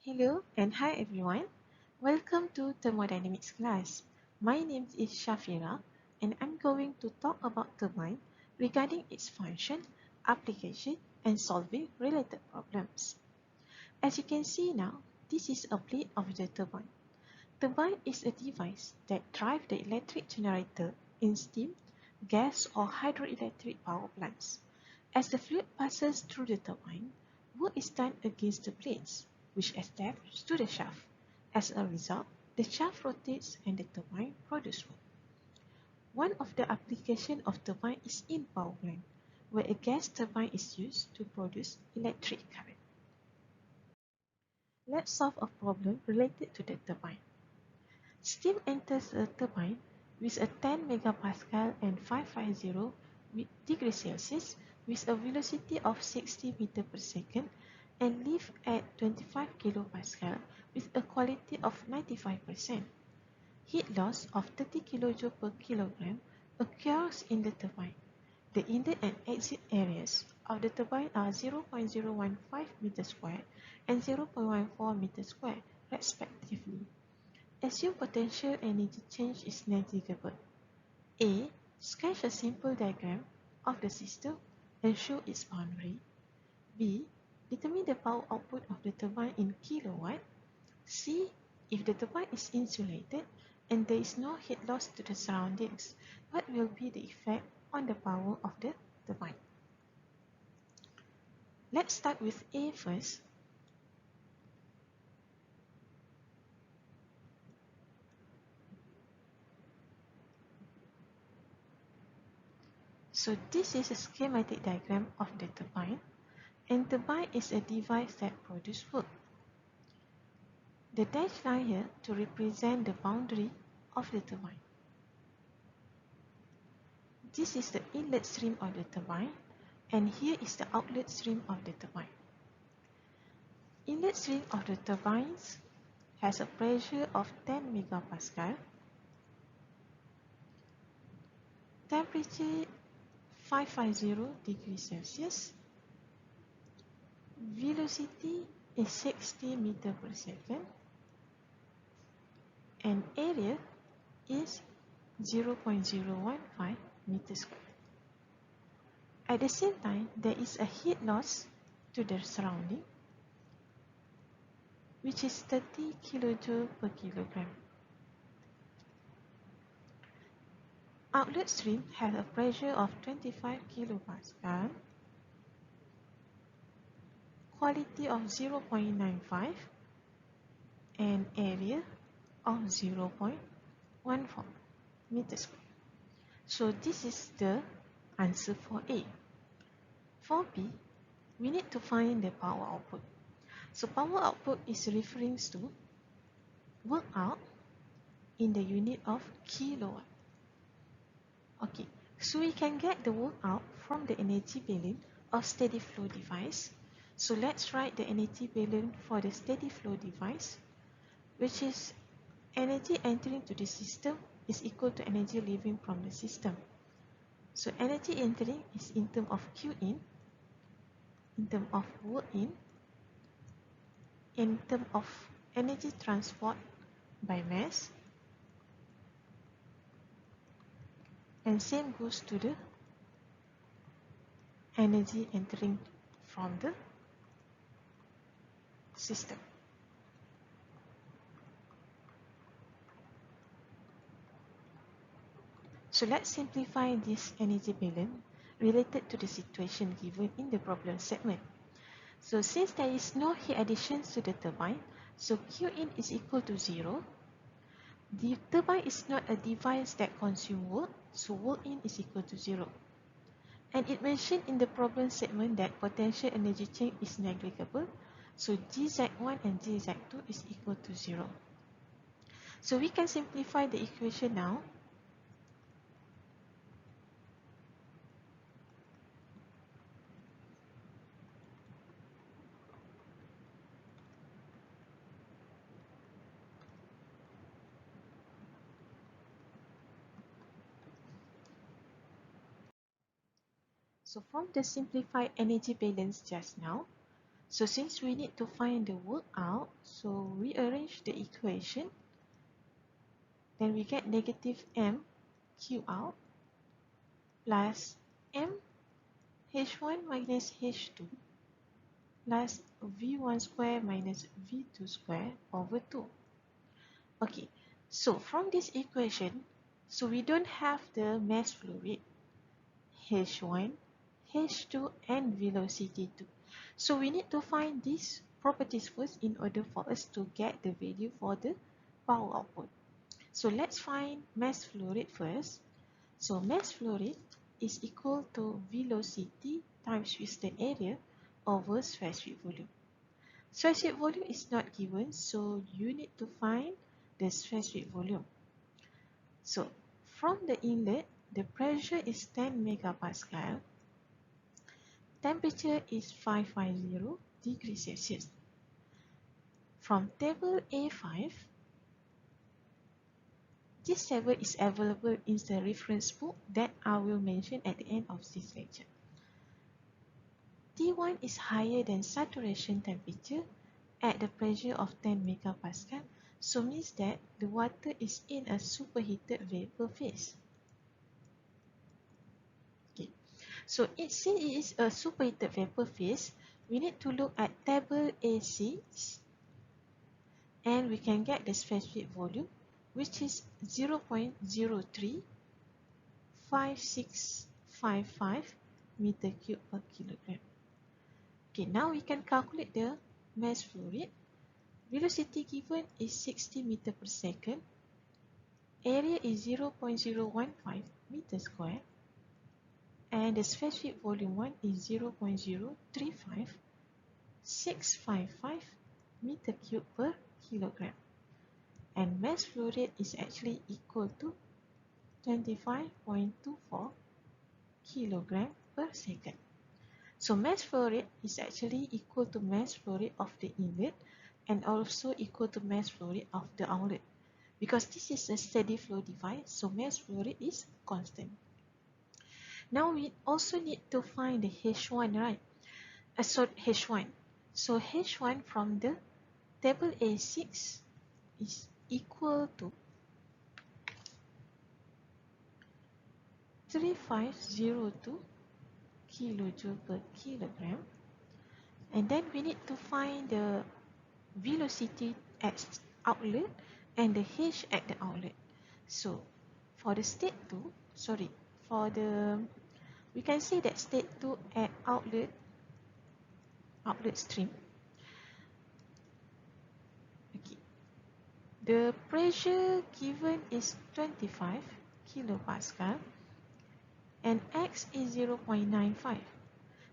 Hello and hi everyone. Welcome to Thermodynamics class. My name is Shafira and I'm going to talk about turbine regarding its function, application and solving related problems. As you can see now, this is a blade of the turbine. Turbine is a device that drives the electric generator in steam, gas or hydroelectric power plants. As the fluid passes through the turbine, work is done against the blades, which attach to the shaft. As a result, the shaft rotates and the turbine produces work. One of the applications of turbine is in power plant, where a gas turbine is used to produce electric current. Let's solve a problem related to the turbine. Steam enters a turbine with a 10 megapascal and 550 degrees Celsius with a velocity of 60 meter per second and leave at 25 kilopascal with a quality of 95%. Heat loss of 30 kJ per kilogram occurs in the turbine. The inlet and exit areas of the turbine are 0.015 meter square and 0.14 meter square respectively. Assume potential energy change is negligible. A. Sketch a simple diagram of the system and show its boundary. B. Determine the power output of the turbine in kilowatt. C. If the turbine is insulated and there is no heat loss to the surroundings, what will be the effect on the power of the turbine? Let's start with A first. So this is a schematic diagram of the turbine, and turbine is a device that produces work. The dashed line here to represent the boundary of the turbine. This is the inlet stream of the turbine, and here is the outlet stream of the turbine. Inlet stream of the turbines has a pressure of 10 megapascal, temperature 550 degrees Celsius, velocity is 60 meter per second, and area is 0.015 meters square. At the same time, there is a heat loss to the surrounding, which is 30 kilojoule per kilogram. Outlet stream has a pressure of 25 kilopascal, quality of 0.95, and area of 0.14 meters square. So this is the answer for A. For B, we need to find the power output. So power output is referring to work out in the unit of kilowatt. Okay, so we can get the work out from the energy balance of steady flow device. So let's write the energy balance for the steady flow device, which is energy entering to the system is equal to energy leaving from the system. So energy entering is in terms of Q in terms of work in terms of energy transport by mass, and same goes to the energy entering from the system. So let's simplify this energy balance related to the situation given in the problem statement. So since there is no heat addition to the turbine, so Q in is equal to 0. The turbine is not a device that consumes work, so work in is equal to 0. And it mentioned in the problem statement that potential energy change is negligible, so Gz1 and Gz2 is equal to 0. So we can simplify the equation now. So from the simplified energy balance just now, So since we need to find the work out, so we arrange the equation. Then we get negative m q out plus m h1 minus h2 plus v1 square minus v2 square over 2. Okay, so from this equation, so we don't have the mass flow rate, h1, h2 and velocity 2. So we need to find these properties first in order for us to get the value for the power output. So let's find mass flow rate first. So mass flow rate is equal to velocity times with the area over specific volume. Specific volume is not given, so you need to find the specific volume. So from the inlet, the pressure is 10 megapascal, temperature is 550 degrees Celsius. From table A5, this table is available in the reference book that I will mention at the end of this lecture. T1 is higher than saturation temperature at the pressure of 10 megapascal, so means that the water is in a superheated vapor phase. Okay. So since it is a superheated vapor phase, we need to look at table A6 and we can get the specific volume, which is 0.035655 meter cube per kilogram. Okay, now we can calculate the mass flow rate. Velocity given is 60 meter per second. Area is 0.015 meter square. And the specific volume 1 is 0.035655 meter cube per kilogram. And mass flow rate is actually equal to 25.24 kilogram per second. So mass flow rate is actually equal to mass flow rate of the inlet and also equal to mass flow rate of the outlet. Because this is a steady flow device, so mass flow rate is constant. Now we also need to find the H1, right? So H1. So H1 from the table A6 is equal to 3502 kilojoule per kilogram. And then we need to find the velocity at outlet and the H at the outlet. So for the state 2, we can see that state 2 at outlet stream. Okay. The pressure given is 25 kilopascal and X is 0.95.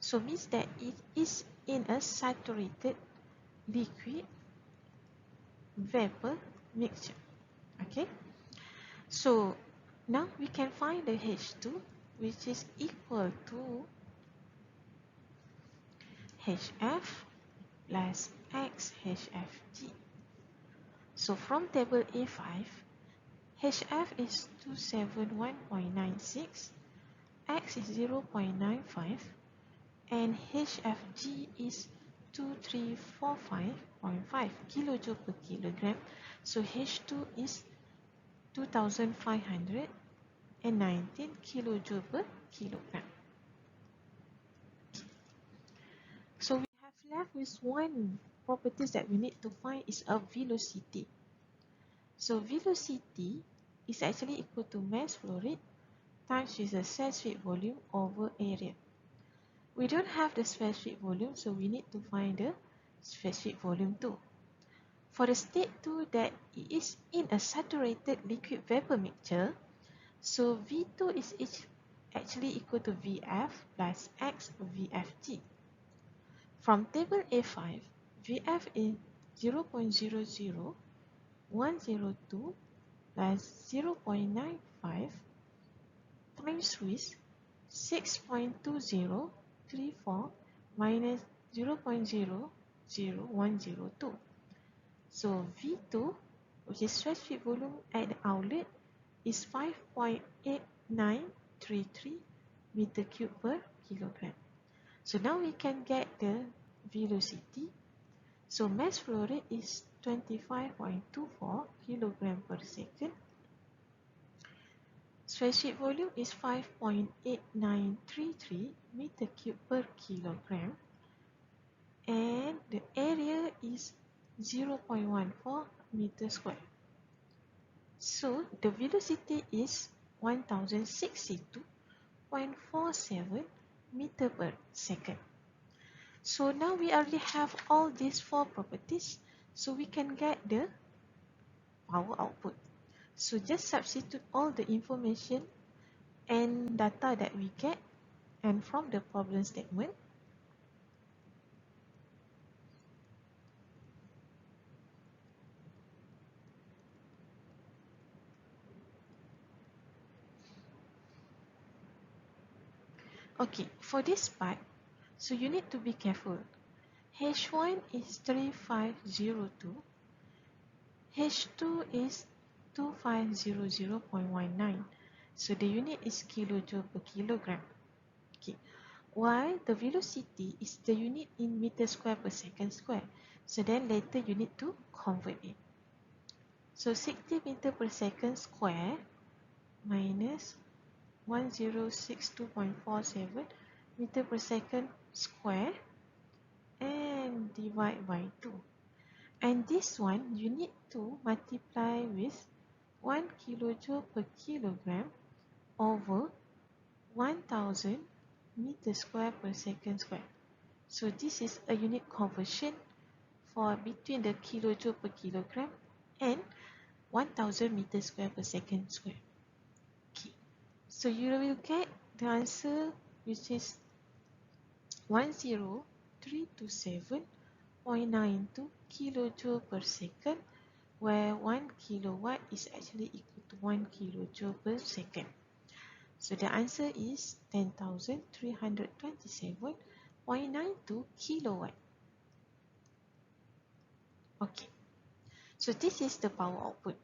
So means that it is in a saturated liquid vapor mixture. Okay. So now we can find the H2, which is equal to HF plus XHFG. So from table A5, HF is 271.96, X is 0.95, and HFG is 2345.5 kilojoule per kilogram. So H2 is 2519 kilojoule per kilogram. So we have left with one properties that we need to find is a velocity. So velocity is actually equal to mass flow rate times with the specific volume over area. We don't have the specific volume, so we need to find the specific volume too. For the state 2 that it is in a saturated liquid vapor mixture, so V2 is actually equal to Vf plus X Vfg. From table A5, Vf is 0.00102 plus 0.95 times with 6.2034 minus 0.00102. So V2, which is specific volume at the outlet, is 5.8933 meter cube per kilogram. So now we can get the velocity. So mass flow rate is 25.24 kilogram per second. Spreadsheet volume is 5.8933 meter cube per kilogram. And the area is 0.14 meter square. So the velocity is 1062.47 meter per second. So now we already have all these four properties, so we can get the power output. So just substitute all the information and data that we get and from the problem statement. Okay, for this part, so you need to be careful. H1 is 3502, H2 is 2500.19. So the unit is kilojoule per kilogram. Okay. While the velocity is the unit in meter square per second square. So then later you need to convert it. So 60 meter per second square minus 1062.47 meter per second square and divide by 2. And this one you need to multiply with 1 kilojoule per kilogram over 1000 meter square per second square. So this is a unit conversion for between the kilojoule per kilogram and 1000 meter square per second square. Okay. So you will get the answer which is 10327.92 kilojoule per second, where 1 kilowatt is actually equal to 1 kilojoule per second. So the answer is 10,327.92 kilowatt. Okay, so this is the power output.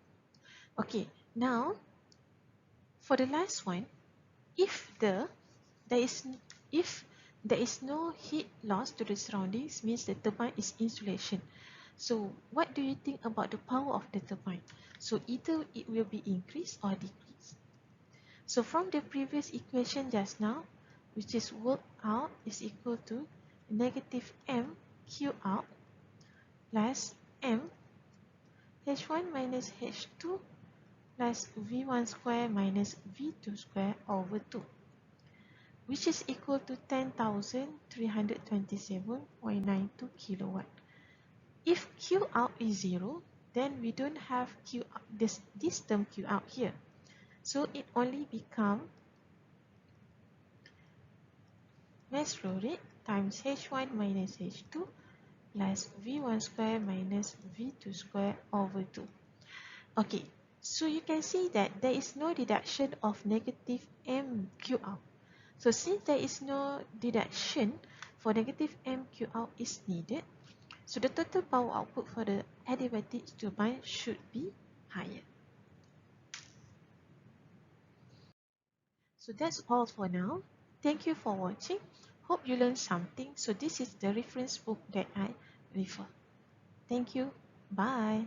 Okay, now for the last one, if there is no heat loss to the surroundings, means the turbine is insulation. So what do you think about the power of the turbine? So either it will be increased or decreased. So from the previous equation just now, which is work out is equal to negative m q out plus m h1 minus h2 plus v1 square minus v2 square over 2, which is equal to 10,327.92 kilowatt. If q out is 0, then we don't have q out, this term q out here. So it only becomes mass flow rate times h1 minus h2 plus v1 square minus v2 square over 2. Okay, so you can see that there is no deduction of negative mq out. So since there is no deduction for negative mq out is needed, so the total power output for the adiabatic turbine should be higher. So that's all for now. Thank you for watching. Hope you learned something. So this is the reference book that I refer. Thank you. Bye.